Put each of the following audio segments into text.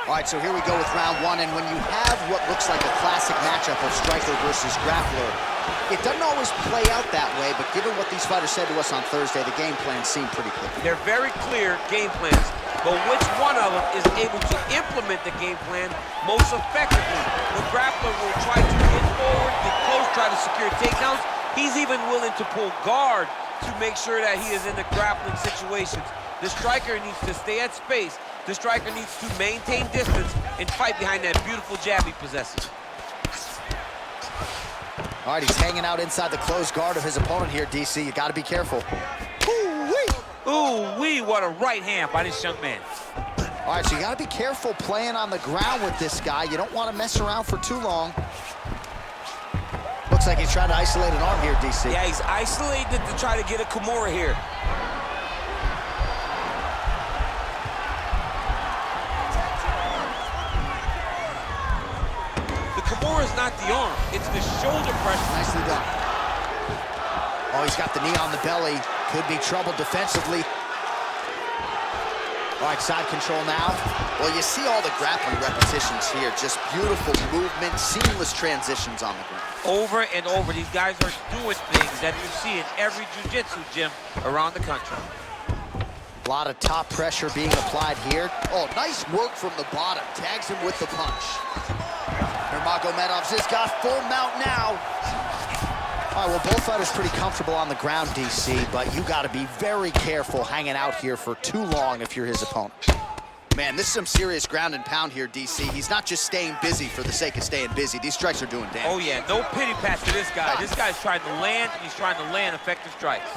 All right, so here we go with round one, and when you have what looks like a classic matchup of striker versus grappler, it doesn't always play out that way, but given what these fighters said to us on Thursday, the game plans seem pretty clear. They're very clear game plans, but which one of them is able to implement the game plan most effectively? The grappler will try to get forward, get close, try to secure takedowns. He's even willing to pull guard to make sure that he is in the grappling situations. The striker needs to stay at space. The striker needs to maintain distance and fight behind that beautiful jab he possesses. All right, he's hanging out inside the closed guard of his opponent here, DC. You got to be careful. Ooh-wee! Ooh-wee, what a right hand by this young man. All right, so you got to be careful playing on the ground with this guy. You don't want to mess around for too long. Looks like he's trying to isolate an arm here, DC. Yeah, he's isolated to try to get a Kimura here. Kimura is not the arm, it's the shoulder pressure. Nicely done. Oh, he's got the knee on the belly. Could be trouble defensively. All right, side control now. Well, you see all the grappling repetitions here. Just beautiful movement, seamless transitions on the ground. Over and over, these guys are doing things that you see in every jiu-jitsu gym around the country. A lot of top pressure being applied here. Oh, nice work from the bottom. Tags him with the punch. Nurmagomedov's has got full mount now. All right, well, both fighters pretty comfortable on the ground, DC, but you got to be very careful hanging out here for too long if you're his opponent. Man, this is some serious ground and pound here, DC. He's not just staying busy for the sake of staying busy. These strikes are doing damage. Oh, yeah, no pity pat to this guy. This guy's trying to land, and he's trying to land effective strikes.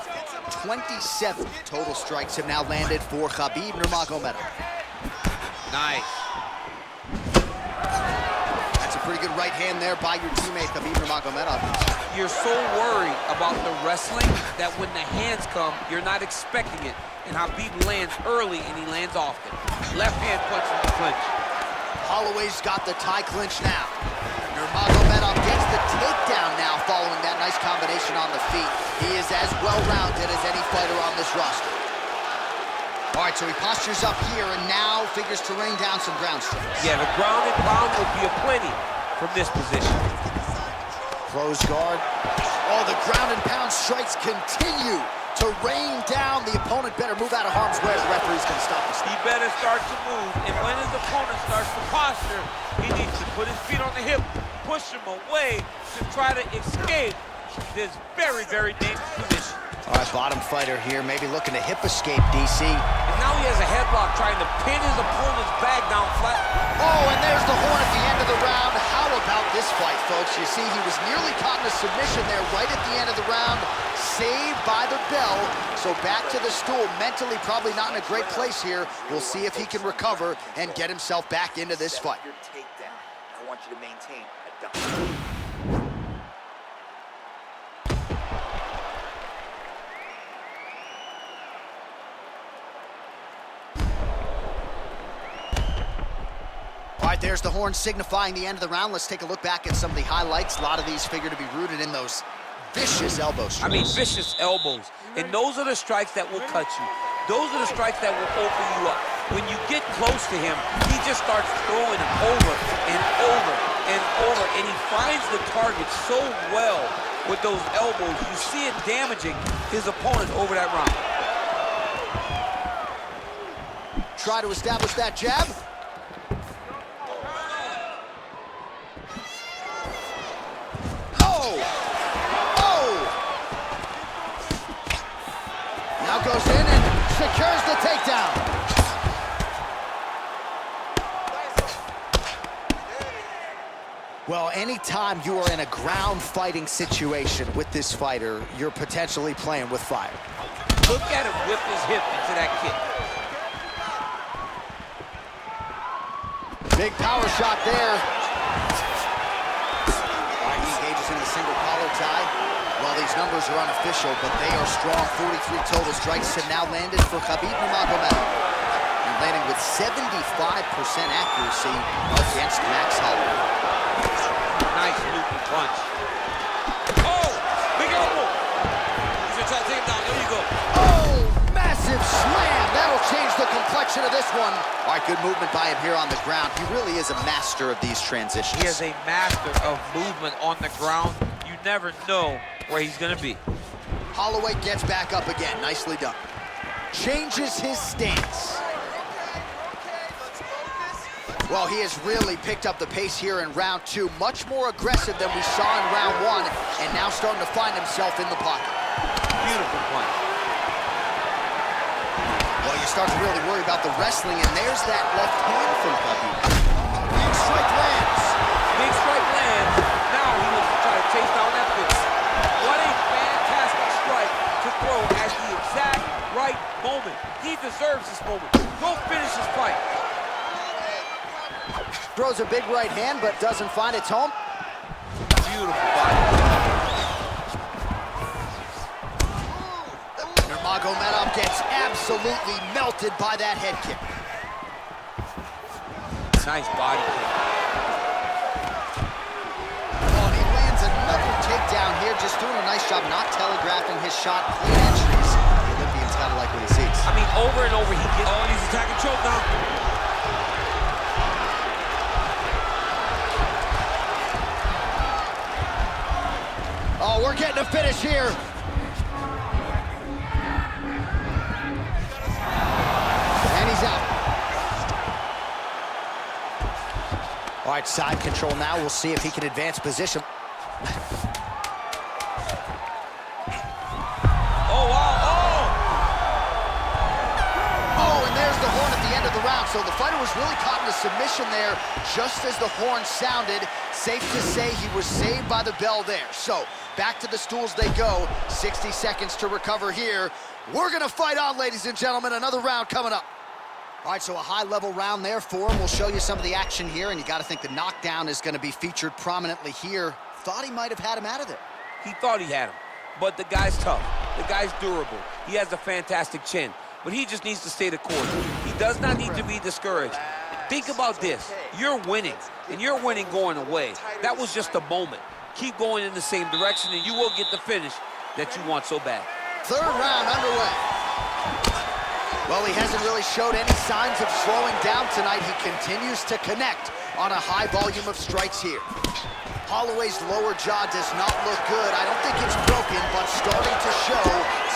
27 total strikes have now landed for Khabib Nurmagomedov. Nice. Pretty good right hand there by your teammate, Khabib Nurmagomedov. You're so worried about the wrestling that when the hands come, you're not expecting it. And Khabib lands early, and he lands often. Left hand punch in the clinch. Holloway's got the tie clinch now. Nurmagomedov gets the takedown now following that nice combination on the feet. He is as well-rounded as any fighter on this roster. All right, so he postures up here and now figures to rain down some ground strikes. Yeah, the ground and pound will be aplenty from this position. Close guard. Oh, the ground and pound strikes continue to rain down. The opponent better move out of harm's way. The referee's going to stop this. He better start to move, and when his opponent starts to posture, he needs to put his feet on the hip, push him away to try to escape this very, very dangerous position. All right, bottom fighter here, maybe looking to hip escape, DC. And now he has a headlock trying to pin his opponent's back down flat. Oh, and there's the horn at the end of the round. How about this fight, folks? You see, he was nearly caught in a submission there right at the end of the round. Saved by the bell. So back to the stool. Mentally probably not in a great place here. We'll see if he can recover and get himself back into this fight. Your takedown. I want you to maintain a dominant. All right, there's the horn signifying the end of the round. Let's take a look back at some of the highlights. A lot of these figure to be rooted in those vicious elbow strikes. I mean, vicious elbows. And those are the strikes that will cut you. Those are the strikes that will open you up. When you get close to him, he just starts throwing them over and over and over. And he finds the target so well with those elbows. You see it damaging his opponent over that round. Try to establish that jab. Goes in and secures the takedown. Well, anytime you are in a ground fighting situation with this fighter, you're potentially playing with fire. Look at him whip his hip into that kick. Big power shot there. All right, he engages in the single collar tie. Well, these numbers are unofficial, but they are strong. 43 total strikes have now landed for Khabib Nurmagomedov. And landing with 75% accuracy against Max Holloway. Nice looping punch. Oh! Big elbow! He's gonna try to take him down. There you go. Oh! Massive slam! That'll change the complexion of this one. All right, good movement by him here on the ground. He really is a master of these transitions. He is a master of movement on the ground. You never know where he's gonna be. Holloway gets back up again. Nicely done. Changes his stance. Well, he has really picked up the pace here in round 2. Much more aggressive than we saw in round 1, and now starting to find himself in the pocket. Beautiful punch. Well, you start to really worry about the wrestling, and there's that left hand from Khabib. Big strike lands. Big strike lands. Now he wants to try to chase down that fist. What a fantastic strike to throw at the exact right moment. He deserves this moment. Go finish his fight. Throws a big right hand, but doesn't find its home. Beautiful body. Nurmagomedov gets absolutely melted by that head kick. Nice body kick. Oh, and he lands another takedown here, just doing a nice job not telegraphing his shot. Clean entries. The Olympian's gotta like what he sees. I mean, over and over he gets. Oh, and he's attacking choke now. Oh, we're getting a finish here. And he's out. All right, side control now. We'll see if he can advance position. Oh, wow, Oh, and there's the horn at the end of the round. So the fighter was really caught in a submission there just as the horn sounded. Safe to say he was saved by the bell there. So back to the stools they go. 60 seconds to recover here. We're gonna fight on, ladies and gentlemen. Another round coming up. All right, so a high-level round there for him. We'll show you some of the action here, and you gotta think the knockdown is gonna be featured prominently here. Thought he might have had him out of there. He thought he had him, but the guy's tough. The guy's durable. He has a fantastic chin, but he just needs to stay the course. He does not need to be discouraged. Think about this. You're winning, and you're winning going away. That was just a moment. Keep going in the same direction, and you will get the finish that you want so bad. Third round underway. Well, he hasn't really showed any signs of slowing down tonight. He continues to connect on a high volume of strikes here. Holloway's lower jaw does not look good. I don't think it's broken, but starting to show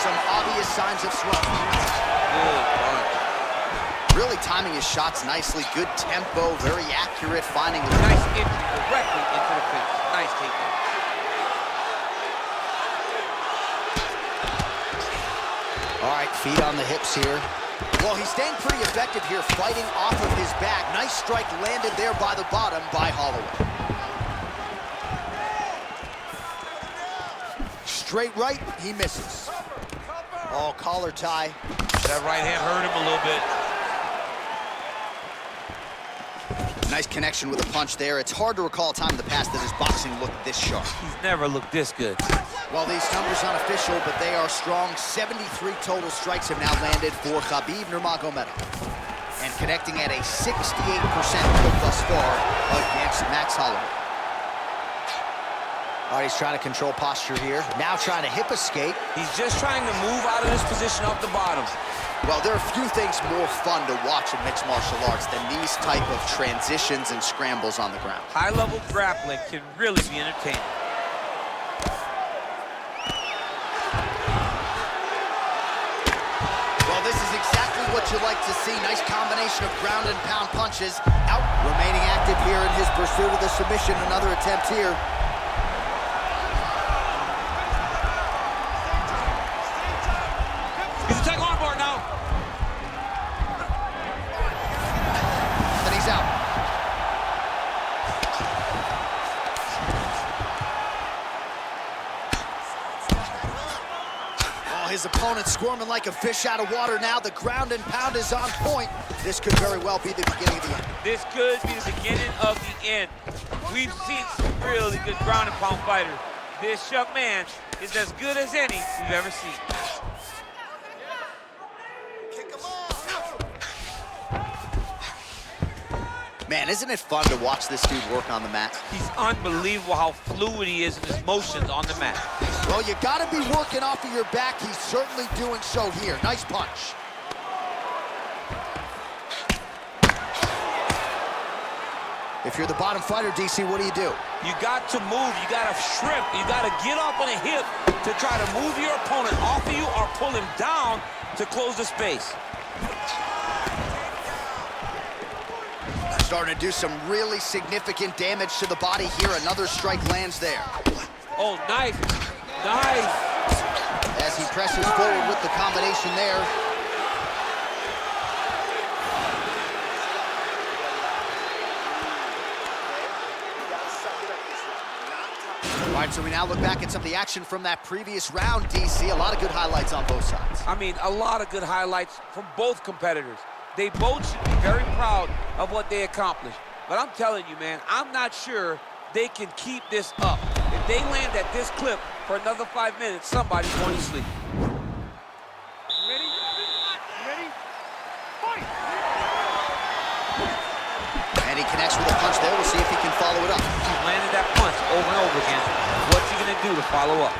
some obvious signs of swelling. Good punch. Really timing his shots nicely. Good tempo, very accurate, finding the Nice entry directly into the finish. Nice takedown. All right, feet on the hips here. Well, he's staying pretty effective here, fighting off of his back. Nice strike landed there by the bottom by Holloway. Straight right, he misses. Oh, collar tie. That right hand hurt him a little bit. Nice connection with a punch there. It's hard to recall a time in the past that his boxing looked this sharp. He's never looked this good. Well, these numbers unofficial, but they are strong. 73 total strikes have now landed for Khabib Nurmagomedov. And connecting at a 68% clip thus far against Max Holloway. All right, he's trying to control posture here. Now trying to hip escape. He's just trying to move out of this position off the bottom. Well, there are few things more fun to watch in mixed martial arts than these type of transitions and scrambles on the ground. High-level grappling can really be entertaining. Well, this is exactly what you like to see. Nice combination of ground and pound punches. Out, remaining active here in his pursuit of the submission. Another attempt here. He's attacking armbar now. And he's out. Oh, his opponent squirming like a fish out of water now. The ground and pound is on point. This could very well be the beginning of the end. This could be the beginning of the end. We've seen some really good ground and pound fighters. This young man is as good as any we've ever seen. Man, isn't it fun to watch this dude work on the mat? He's unbelievable how fluid he is in his motions on the mat. Well, you gotta be working off of your back. He's certainly doing so here. Nice punch. If you're the bottom fighter, DC, what do? You got to move, you got to shrimp, you got to get up on a hip to try to move your opponent off of you or pull him down to close the space. Starting to do some really significant damage to the body here. Another strike lands there. Oh, nice, nice. As he presses forward with the combination there. All right, so we now look back at some of the action from that previous round, DC. A lot of good highlights on both sides. I mean, a lot of good highlights from both competitors. They both should be very proud of what they accomplished. But I'm telling you, man, I'm not sure they can keep this up. If they land at this clip for another 5 minutes, somebody's going to sleep. Ready? Ready? Fight! And he connects with a punch there. We'll see if he can follow it up. He's landed that punch over and over again. What's he going to do to follow up?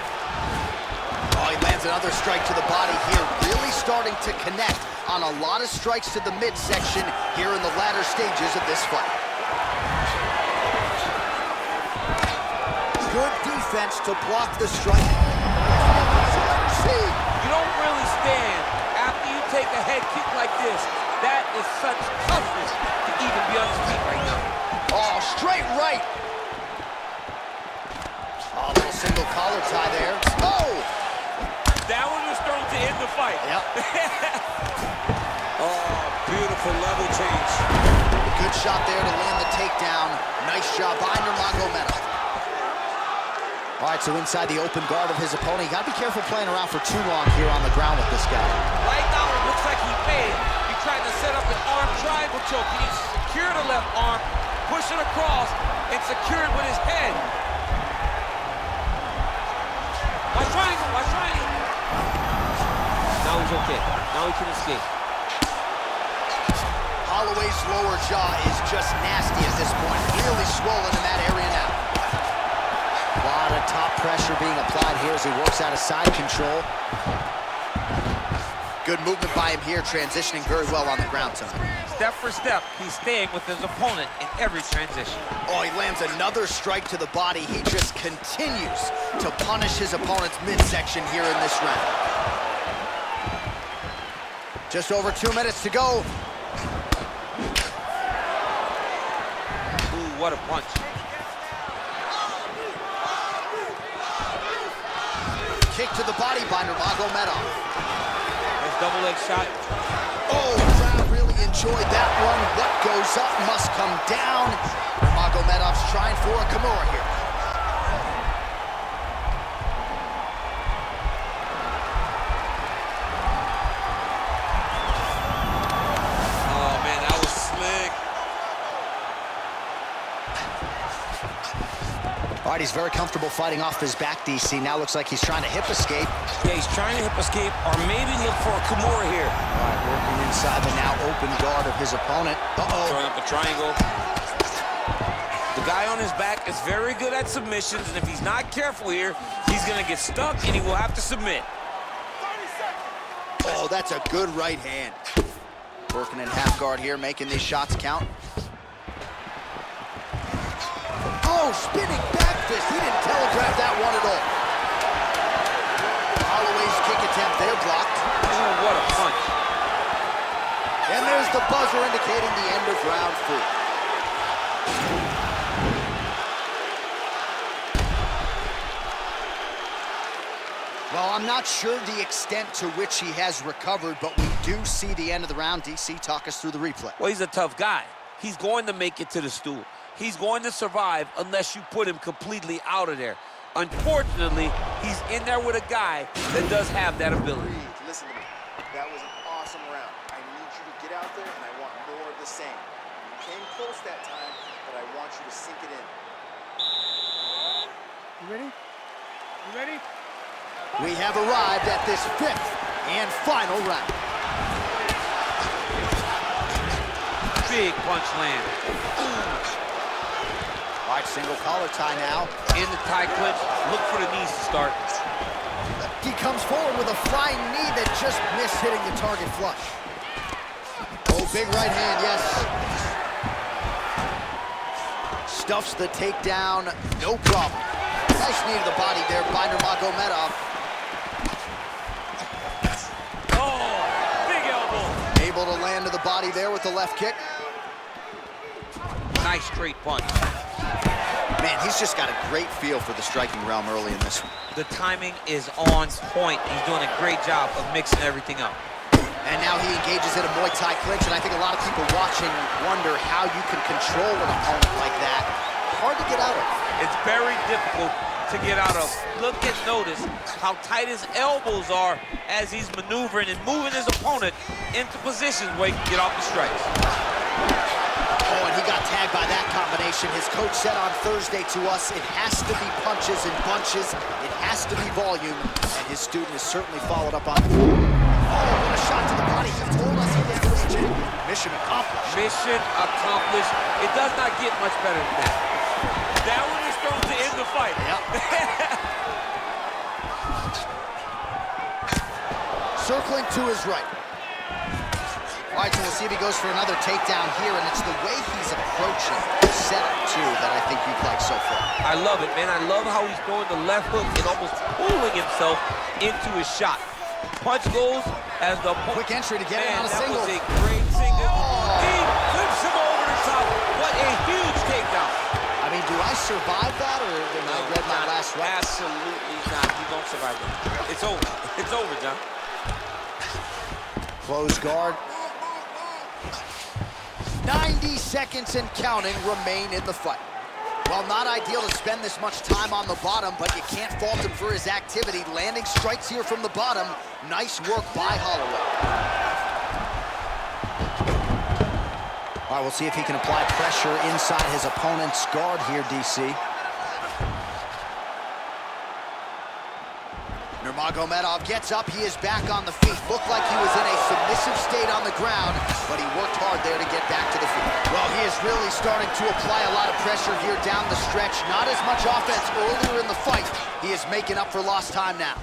Oh, he lands another strike to the body here. Really starting to connect on a lot of strikes to the midsection here in the latter stages of this fight. Good defense to block the strike. You don't really stand after you take a head kick like this. That is such toughness to even be on his feet right now. Oh, straight right. Oh, a little single collar tie there. Oh! That one was thrown to end the fight. Yep. Oh, beautiful level change. Good shot there to land the takedown. Nice job by Nurmagomedov. All right, so inside the open guard of his opponent. You got to be careful playing around for too long here on the ground with this guy. Right now, it looks like he made. He tried to set up an arm triangle choke. He needs to secure the left arm, push it across, and secure it with his head. Watch triangle, watch triangle. Now he's okay. Now he can escape. Holloway's lower jaw is just nasty at this point. Really swollen in that area now. A lot of top pressure being applied here as he works out of side control. Good movement by him here, transitioning very well on the ground tonight. Step for step, he's staying with his opponent in every transition. Oh, he lands another strike to the body. He just continues to punish his opponent's midsection here in this round. Just over 2 minutes to go. Ooh, what a punch. Kick to the body by Nurmagomedov. Nice double leg shot. Oh, the crowd really enjoyed that one. What goes up must come down. Nurmagomedov's trying for a Kimura here. Oh, man, that was slick. All right, he's very comfortable fighting off his back, DC. Now looks like he's trying to hip escape. Yeah, he's trying to hip escape or maybe look for a Kimura here. All right, working inside the now open guard of his opponent. Throwing up a triangle. The guy on his back is very good at submissions, and if he's not careful here, he's going to get stuck and he will have to submit. Oh, that's a good right hand. Working in half guard here, making these shots count. Oh, spinning back fist. He didn't telegraph that one at all. Holloway's kick attempt there blocked. Ooh, what a punch. And there's the buzzer indicating the end of round 4. Well, I'm not sure the extent to which he has recovered, but we do see the end of the round. DC, talk us through the replay. Well, he's a tough guy. He's going to make it to the stool. He's going to survive unless you put him completely out of there. Unfortunately, he's in there with a guy that does have that ability. Listen to me. That was an awesome round. I need you to get out there, and I want more of the same. You came close that time, but I want you to sink it in. You ready? You ready? We have arrived at this 5th and final round. Big punch land. All right, single collar tie now. In the tie clinch, look for the knees to start. He comes forward with a flying knee that just missed hitting the target flush. Oh, big right hand, yes. stuffs the takedown, no problem. Nice knee to the body there by Nurmagomedov. Oh, big elbow. Able to land to the body there with the left kick. Nice straight punch. Man, he's just got a great feel for the striking realm early in this one. The timing is on point. He's doing a great job of mixing everything up. And now he engages in a Muay Thai clinch, and I think a lot of people watching wonder how you can control an opponent like that. Hard to get out of. It's very difficult to get out of. Look and notice how tight his elbows are as he's maneuvering and moving his opponent into positions where he can get off the strikes. Oh, and he got tagged by that combination. His coach said on Thursday to us, it has to be punches and bunches. It has to be volume, and his student has certainly followed up on. Oh, what a shot to the body. He told us he was legit. Mission accomplished. Mission accomplished. It does not get much better than that. That one is thrown to end the fight. Yep. Circling to his right. All right, so we'll see if he goes for another takedown here, and it's the way he's approaching the setup, too, that I think you've liked so far. I love it, man. I love how he's throwing the left hook and almost pulling himself into his shot. Punch goes as the quick entry to get it on a that single. Was a great single. Oh. He flips him over the top. What a huge takedown. I mean, do I survive that, or did I read my last right? Absolutely not. You don't survive that. It's over. It's over, John. Close guard. 90 seconds and counting remain in the fight. Well, not ideal to spend this much time on the bottom, but you can't fault him for his activity. Landing strikes here from the bottom. Nice work by Holloway. All right, we'll see if he can apply pressure inside his opponent's guard here, DC. Nurmagomedov gets up. He is back on the feet. Looked like he was in a submissive state on the ground, but he worked hard there to get back to the feet. Well, he is really starting to apply a lot of pressure here down the stretch. Not as much offense earlier in the fight. He is making up for lost time now.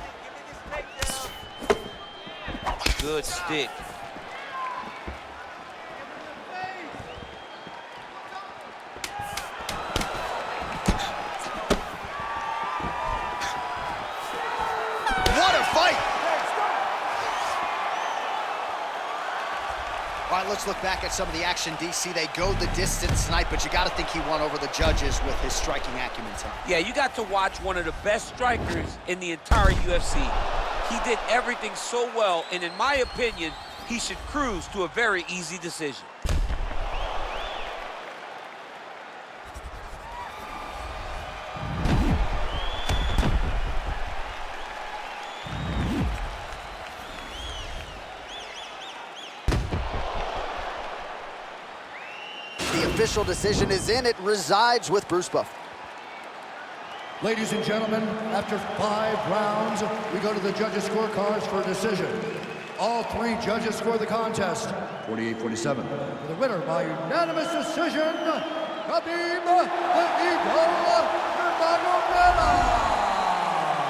Good stick. All right, let's look back at some of the action, DC. They go the distance tonight, but you got to think he won over the judges with his striking acumen tonight. Yeah, you got to watch one of the best strikers in the entire UFC. He did everything so well, and in my opinion, he should cruise to a very easy decision. The official decision is in. It resides with Bruce Buff. Ladies and gentlemen, after 5 rounds, we go to the judges' scorecards for a decision. All 3 judges score the contest 48-47. For the winner by unanimous decision, Khabib Nurmagomedov.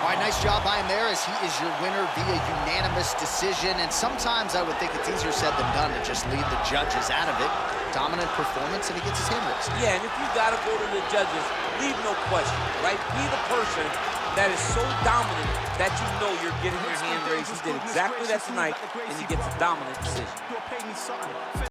All right, nice job by him there, as he is your winner via unanimous decision. And sometimes I would think it's easier said than done to just lead the judges out of it. Dominant performance, and he gets his hand raised. Yeah, and if you got to go to the judges, leave no question, right? Be the person that is so dominant that you know you're getting your hand raised. He did exactly that tonight, and he gets a dominant decision.